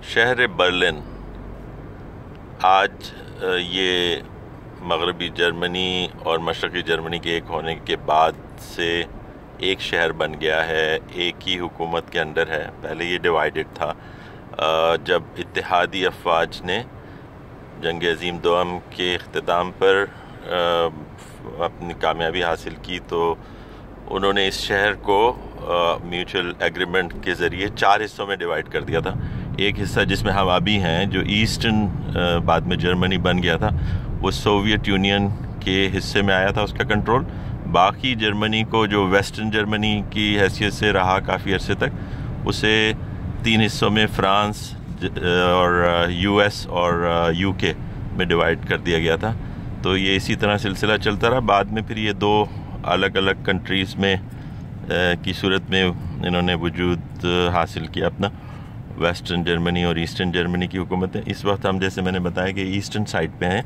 شہر برلن آج یہ مغربی جرمنی اور مشرقی جرمنی کے ایک ہونے کے بعد سے ایک شہر بن گیا ہے، ایک ہی حکومت کے انڈر ہے۔ پہلے یہ ڈیوائیڈڈ تھا۔ جب اتحادی افواج نے جنگ عظیم دوم کے اختتام پر اپنی کامیابی حاصل کی تو انہوں نے اس شہر کو میوچل ایگریمنٹ کے ذریعے 4 حصوں میں ڈیوائیڈ کر دیا تھا۔ ایک حصہ جس میں ہم ابھی ہیں، جو ایسٹرن بعد میں جرمنی بن گیا تھا، وہ سوویت یونین کے حصے میں آیا تھا اس کا کنٹرول۔ باقی جرمنی کو جو ویسٹرن جرمنی کی حیثیت سے رہا کافی عرصے تک، اسے 3 حصوں میں فرانس اور یو ایس اور یو کے میں ڈیوائیڈ کر دیا گیا تھا۔ تو یہ اسی طرح سلسلہ چلتا رہا۔ بعد میں پھر یہ 2 الگ الگ کنٹریز میں کی صورت میں انہوں نے وجود حاصل کیا اپنا، ویسٹرن جرمنی اور ایسٹرن جرمنی کی حکومتیں۔ اس وقت ہم جیسے میں نے بتایا کہ ایسٹرن سائڈ پہ ہیں،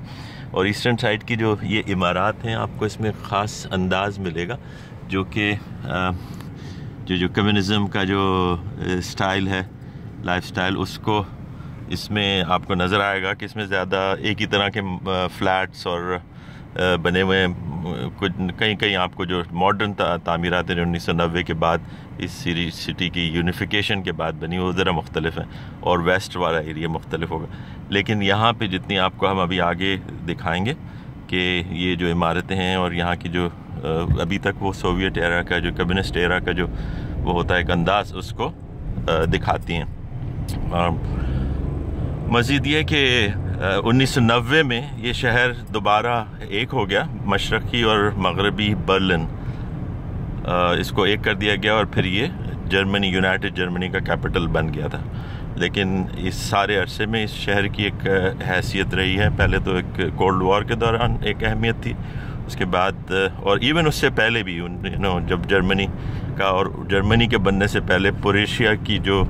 اور ایسٹرن سائڈ کی جو یہ عمارات ہیں، آپ کو اس میں خاص انداز ملے گا، جو کہ جو کمیونزم کا جو سٹائل ہے، لائف سٹائل، اس کو اس میں آپ کو نظر آئے گا کہ اس میں زیادہ ایک ہی طرح کے فلیٹس اور بنے ہوئے کہیں آپ کو جو ماڈرن تعمیرات ہیں جو 1990 کے بعد اس سٹی کی یونیفیکیشن کے بعد بنی، وہ ذرا مختلف ہیں، اور ویسٹ والا ایریا مختلف ہوگا۔ لیکن یہاں پہ جتنی آپ کو ہم ابھی آگے دکھائیں گے کہ یہ جو عمارتیں ہیں اور یہاں کی جو ابھی تک وہ سوویت ایرا کا جو کمیونسٹ ایرا کا جو وہ ہوتا ہے ایک انداز، اس کو دکھاتی ہیں۔ مزید یہ کہ 1990 میں یہ شہر دوبارہ ایک ہو گیا، مشرقی اور مغربی برلن اس کو ایک کر دیا گیا، اور پھر یہ جرمنی، یونائٹڈ جرمنی کا کیپٹل بن گیا تھا۔ لیکن اس سارے عرصے میں اس شہر کی ایک حیثیت رہی ہے۔ پہلے تو ایک کولڈ وار کے دوران ایک اہمیت تھی، اس کے بعد اور ایون اس سے پہلے بھی جب جرمنی کا اور جرمنی کے بننے سے پہلے پوریشیا کی جو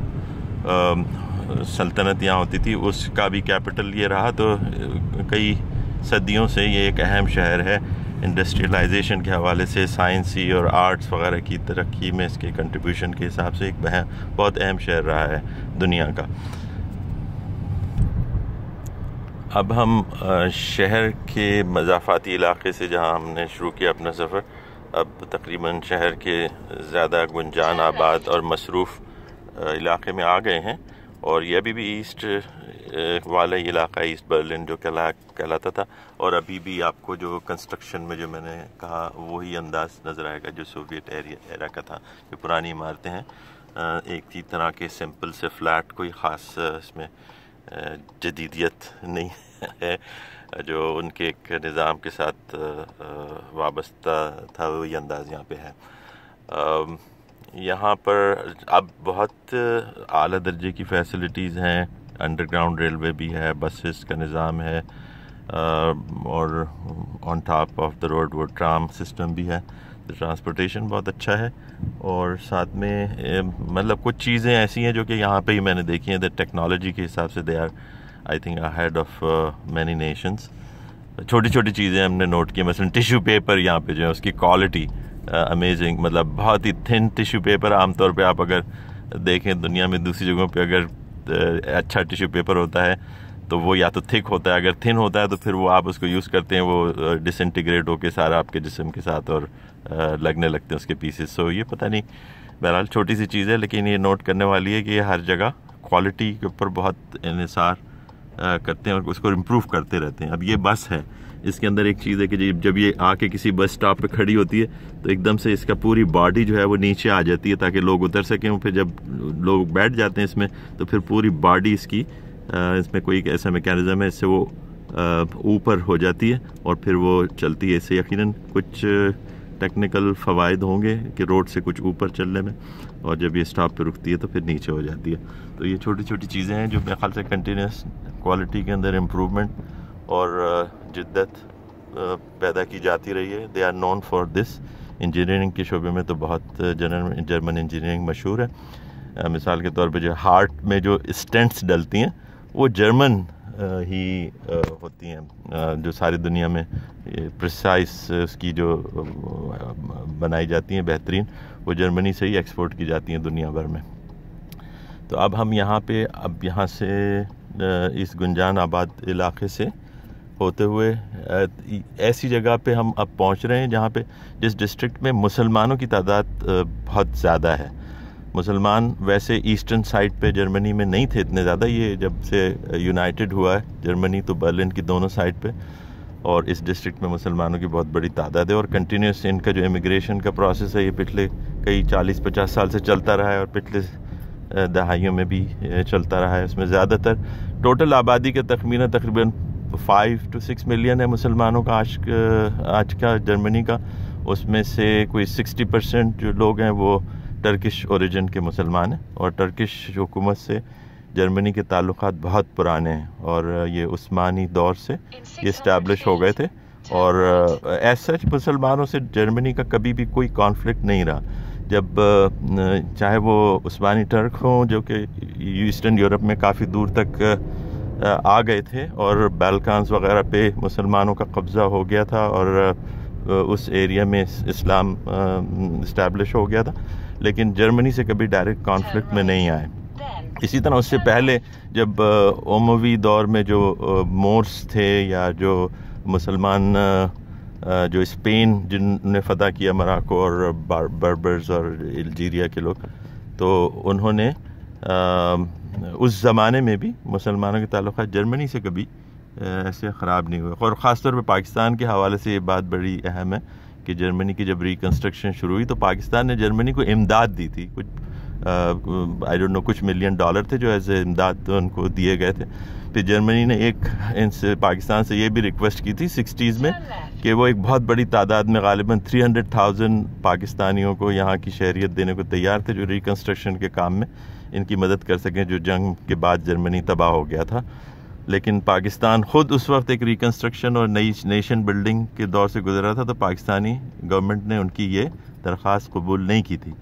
سلطنت یہاں ہوتی تھی، اس کا بھی کیپٹل یہ رہا۔ تو کئی صدیوں سے یہ ایک اہم شہر ہے، انڈسٹریلائزیشن کے حوالے سے، سائنسی اور آرٹس وغیرہ کی ترقی میں اس کے کنٹریبیوشن کے حساب سے ایک بہت اہم شہر رہا ہے دنیا کا۔ اب ہم شہر کے مضافاتی علاقے سے، جہاں ہم نے شروع کیا اپنا سفر، اب تقریباً شہر کے زیادہ گنجان آباد اور مصروف علاقے میں آ گئے ہیں، اور یہ ابھی بھی ایسٹ والا علاقہ، ایسٹ برلن جو کہلاتا تھا، اور ابھی بھی آپ کو جو کنسٹرکشن میں جو میں نے کہا وہی انداز نظر آئے گا جو سوویت ایرا کا تھا۔ جو پرانی عمارتیں ہیں، ایک ہی طرح کے سمپل سے فلیٹ، کوئی خاص اس میں جدیدیت نہیں ہے، جو ان کے ایک نظام کے ساتھ وابستہ تھا، وہی انداز یہاں پہ ہے۔ یہاں پر اب بہت اعلیٰ درجے کی فیسلٹیز ہیں، انڈر گراؤنڈ ریلوے بھی ہے، بسز کا نظام ہے، اور on top of the road وہ ٹرام سسٹم بھی ہے۔ تو ٹرانسپورٹیشن بہت اچھا ہے، اور ساتھ میں مطلب کچھ چیزیں ایسی ہیں جو کہ یہاں پہ ہی میں نے دیکھی ہیں، ٹیکنالوجی کے حساب سے they are I think ahead of many nations. چھوٹی چھوٹی چیزیں ہم نے نوٹ کی، مثلا ٹیشو پیپر یہاں پہ جو ہے اس کی کوالٹی امیزنگ، مطلب بہت ہی تھن ٹیشو پیپر۔ عام طور پہ آپ اگر دیکھیں دنیا میں دوسری جگہوں پہ اگر اچھا ٹیشو پیپر ہوتا ہے تو وہ یا تو تھک ہوتا ہے، اگر تھن ہوتا ہے تو پھر وہ آپ اس کو یوز کرتے ہیں، وہ ڈس انٹیگریٹ ہو کے سارا آپ کے جسم کے ساتھ اور لگنے لگتے ہیں اس کے پیسز۔ سو یہ پتہ نہیں، بہرحال چھوٹی سی چیز ہے، لیکن یہ نوٹ کرنے والی ہے کہ یہ ہر جگہ کوالٹی کے اوپر بہت انحصار کرتے ہیں اور اس کو امپروو کرتے رہتے ہیں۔ اب یہ بس ہے، اس کے اندر ایک چیز ہے کہ جب یہ آ کے کسی بس اسٹاپ پہ کھڑی ہوتی ہے تو ایک دم سے اس کا پوری باڈی جو ہے وہ نیچے آ جاتی ہے تاکہ لوگ اتر سکیں، پھر جب لوگ بیٹھ جاتے ہیں اس میں تو پھر پوری باڈی اس میں کوئی ایک ایسا میکینزم ہے، اس سے وہ اوپر ہو جاتی ہے اور پھر وہ چلتی ہے۔ اس سے یقیناً کچھ ٹیکنیکل فوائد ہوں گے کہ روڈ سے کچھ اوپر چلنے میں، اور جب یہ اسٹاپ پہ رکتی ہے تو پھر نیچے ہو جاتی ہے۔ تو یہ چھوٹی چھوٹی چیزیں ہیں جو میرے خیال سے کنٹینیوس کوالٹی کے اندر امپروومنٹ اور جدت پیدا کی جاتی رہی ہے۔ They are known for this. Engineering کے شعبے میں تو بہت جرمن انجینئرنگ مشہور ہے۔ مثال کے طور پہ جو ہارٹ میں جو اسٹینٹس ڈلتی ہیں وہ جرمن ہی ہوتی ہیں، جو ساری دنیا میں پریسائز اس کی جو بنائی جاتی ہیں بہترین، وہ جرمنی سے ہی ایکسپورٹ کی جاتی ہیں دنیا بھر میں۔ تو اب ہم یہاں پہ یہاں سے اس گنجان آباد علاقے سے ہوتے ہوئے ایسی جگہ پہ ہم اب پہنچ رہے ہیں جہاں پہ جس ڈسٹرکٹ میں مسلمانوں کی تعداد بہت زیادہ ہے. مسلمان ویسے ایسٹرن سائڈ پہ جرمنی میں نہیں تھے اتنے زیادہ، یہ جب سے یونائٹڈ ہوا ہے جرمنی تو برلن کی دونوں سائڈ پہ، اور اس ڈسٹرکٹ میں مسلمانوں کی بہت بڑی تعداد ہے. اور کنٹینیوس ان کا جو امیگریشن کا پروسیس ہے یہ پچھلے کئی 40-50 سال سے چلتا رہا ہے، اور پچھلے دہائیوں میں بھی چلتا رہا ہے. اس میں زیادہ تر ٹوٹل آبادی کا تقریباً 5 to 6 ملین ہے مسلمانوں کا آج کا جرمنی کا. اس میں سے کوئی 60% جو لوگ ہیں وہ ٹرکش اوریجن کے مسلمان ہیں، اور ٹرکش حکومت سے جرمنی کے تعلقات بہت پرانے ہیں، اور یہ عثمانی دور سے یہ اسٹیبلش ہو گئے تھے. اور ایز سچ مسلمانوں سے جرمنی کا کبھی بھی کوئی کانفلکٹ نہیں رہا، جب چاہے وہ عثمانی ٹرک ہوں جو کہ ایسٹرن یورپ میں کافی دور تک آ گئے تھے، اور بالکانز وغیرہ پہ مسلمانوں کا قبضہ ہو گیا تھا، اور اس ایریا میں اسلام اسٹیبلش ہو گیا تھا، لیکن جرمنی سے کبھی ڈائریکٹ کانفلکٹ میں نہیں آئے. اسی طرح اس سے پہلے جب اموی دور میں جو مورس تھے یا جو مسلمان جو اسپین جن نے فتح کیا مراکو اور بربرز اور الجیریا کے لوگ، تو انہوں نے اس زمانے میں بھی مسلمانوں کے تعلقات جرمنی سے کبھی ایسے خراب نہیں ہوئے. اور خاص طور پہ پاکستان کے حوالے سے یہ بات بڑی اہم ہے کہ جرمنی کی جب ریکنسٹرکشن شروع ہوئی تو پاکستان نے جرمنی کو امداد دی تھی. کچھ آئی ڈونٹ نو کچھ $1 ملین تھے جو ایز اے امداد ان کو دیے گئے تھے. پھر جرمنی نے ان سے پاکستان سے یہ بھی ریکویسٹ کی تھی 60s میں کہ وہ ایک بہت بڑی تعداد میں غالباً 300,000 پاکستانیوں کو یہاں کی شہریت دینے کو تیار تھے جو ریکنسٹرکشن کے کام میں ان کی مدد کر سکیں، جو جنگ کے بعد جرمنی تباہ ہو گیا تھا. لیکن پاکستان خود اس وقت ایک ریکنسٹرکشن اور نئی نیشن بلڈنگ کے دور سے گزر رہا تھا، تو پاکستانی گورنمنٹ نے ان کی یہ درخواست قبول نہیں کی تھی.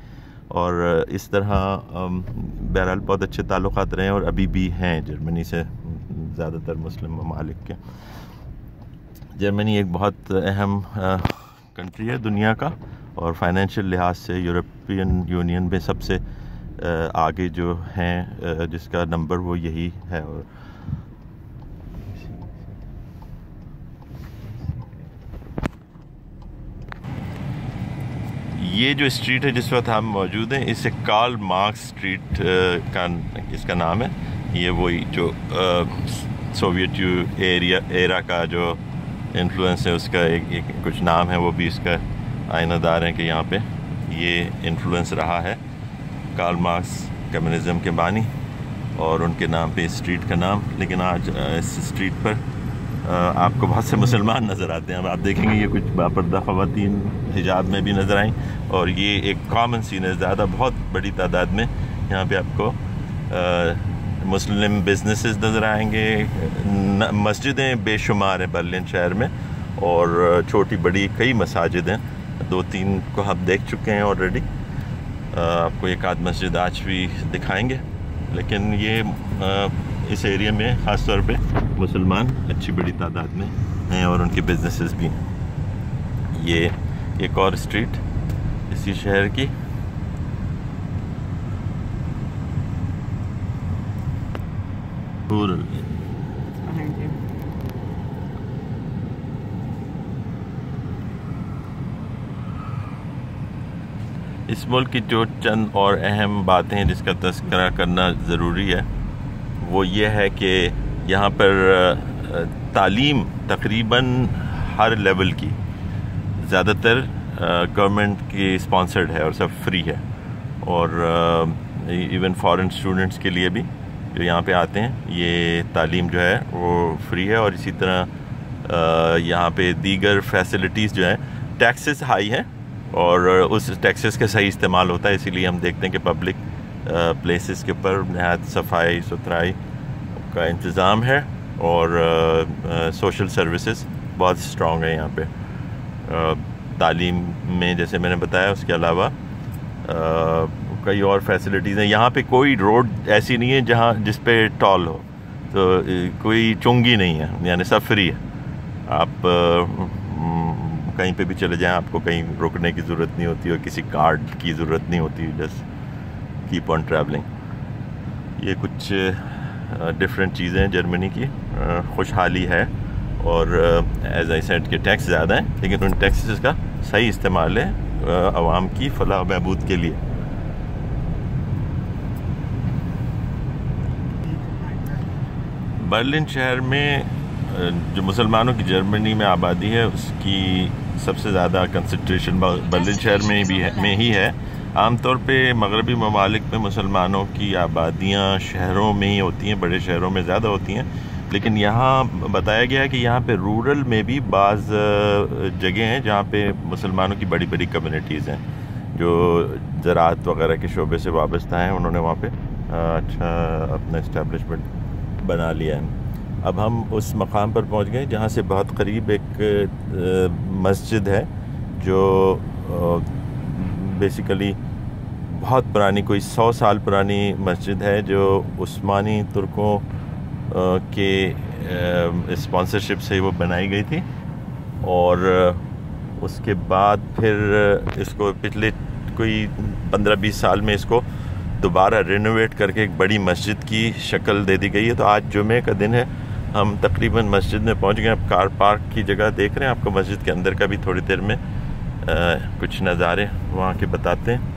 اور اس طرح بہرحال بہت اچھے تعلقات رہے ہیں، اور ابھی بھی ہیں جرمنی سے زیادہ تر مسلم ممالک کے. جرمنی ایک بہت اہم کنٹری ہے دنیا کا، اور فائنینشیل لحاظ سے یورپین یونین میں سب سے آگے جو ہیں جس کا نمبر وہ یہی ہے. اور یہ جو اسٹریٹ ہے جس وقت ہم موجود ہیں اسے کارل مارکس اسٹریٹ کا اس کا نام ہے. یہ وہی جو سوویت ایرا کا جو انفلوئنس ہے اس کا ایک کچھ نام ہے، وہ بھی اس کا آئینہ دار ہیں کہ یہاں پہ یہ انفلوئنس رہا ہے. کارل مارکس کمیونزم کے بانی، اور ان کے نام پہ اسٹریٹ کا نام. لیکن آج اس اسٹریٹ پر آپ کو بہت سے مسلمان نظر آتے ہیں. اب آپ دیکھیں گے یہ کچھ باپردہ خواتین حجاب میں بھی نظر آئیں، اور یہ ایک کامن سین ہے. زیادہ بہت بڑی تعداد میں یہاں پہ آپ کو مسلم بزنسز نظر آئیں گے. مسجدیں بے شمار ہیں برلن شہر میں، اور چھوٹی بڑی کئی مساجد ہیں. 2-3 کو ہم دیکھ چکے ہیں آلریڈی. آپ کو ایک آدھ مسجد آج بھی دکھائیں گے. لیکن یہ اس ایریا میں خاص طور پہ مسلمان اچھی بڑی تعداد میں ہیں، اور ان کے بزنسز بھی ہیں. یہ ایک اور اسٹریٹ اسی شہر کی. اس ملک کی جو چند اور اہم باتیں ہیں جس کا تذکرہ کرنا ضروری ہے وہ یہ ہے کہ یہاں پر تعلیم تقریباً ہر لیول کی زیادہ تر گورنمنٹ کی اسپانسرڈ ہے اور سب فری ہے. اور ایون فارن اسٹوڈنٹس کے لیے بھی جو یہاں پہ آتے ہیں یہ تعلیم جو ہے وہ فری ہے. اور اسی طرح یہاں پہ دیگر فیسلٹیز جو ہیں، ٹیکسز ہائی ہیں اور اس ٹیکسز کا صحیح استعمال ہوتا ہے. اسی لیے ہم دیکھتے ہیں کہ پبلک پلیسز کے اوپر نہایت صفائی ستھرائی کا انتظام ہے، اور سوشل سروسز بہت اسٹرانگ ہیں یہاں پہ. تعلیم میں جیسے میں نے بتایا، اس کے علاوہ کئی اور فیسلٹیز ہیں. یہاں پہ کوئی روڈ ایسی نہیں ہے جس پہ ٹول ہو، تو کوئی چنگی نہیں ہے، یعنی سب فری ہے. آپ کہیں پہ بھی چلے جائیں، آپ کو کہیں رکنے کی ضرورت نہیں ہوتی اور کسی کارڈ کی ضرورت نہیں ہوتی. Just keep on travelling. یہ کچھ ڈفرینٹ چیزیں ہیں جرمنی کی. خوشحالی ہے اور ایز آئی سیڈ کہ ٹیکس زیادہ ہیں لیکن ان ٹیکسز کا صحیح استعمال ہے عوام کی فلاح و بہبود کے لیے. برلن شہر میں جو مسلمانوں کی جرمنی میں آبادی ہے اس کی سب سے زیادہ کنسنٹریشن برلن شہر میں ہی ہے. عام طور پہ مغربی ممالک میں مسلمانوں کی آبادیاں شہروں میں ہی ہوتی ہیں، بڑے شہروں میں زیادہ ہوتی ہیں، لیکن یہاں بتایا گیا ہے کہ یہاں پہ رورل میں بھی بعض جگہ ہیں جہاں پہ مسلمانوں کی بڑی بڑی کمیونٹیز ہیں جو زراعت وغیرہ کے شعبے سے وابستہ ہیں. انہوں نے وہاں پہ اچھا اپنا اسٹیبلشمنٹ بنا لیا ہے. اب ہم اس مقام پر پہنچ گئے جہاں سے بہت قریب ایک مسجد ہے جو بیسیکلی بہت پرانی، کوئی 100 سال پرانی مسجد ہے جو عثمانی ترکوں کے اسپانسرشپ سے وہ بنائی گئی تھی، اور اس کے بعد پھر اس کو پچھلے کوئی 15-20 سال میں اس کو دوبارہ رینوویٹ کر کے ایک بڑی مسجد کی شکل دے دی گئی ہے. تو آج جمعے کا دن ہے، ہم تقریباً مسجد میں پہنچ گئے. اب کار پارک کی جگہ دیکھ رہے ہیں، آپ کو مسجد کے اندر کا بھی تھوڑی دیر میں کچھ نظارے وہاں کے بتاتے ہیں.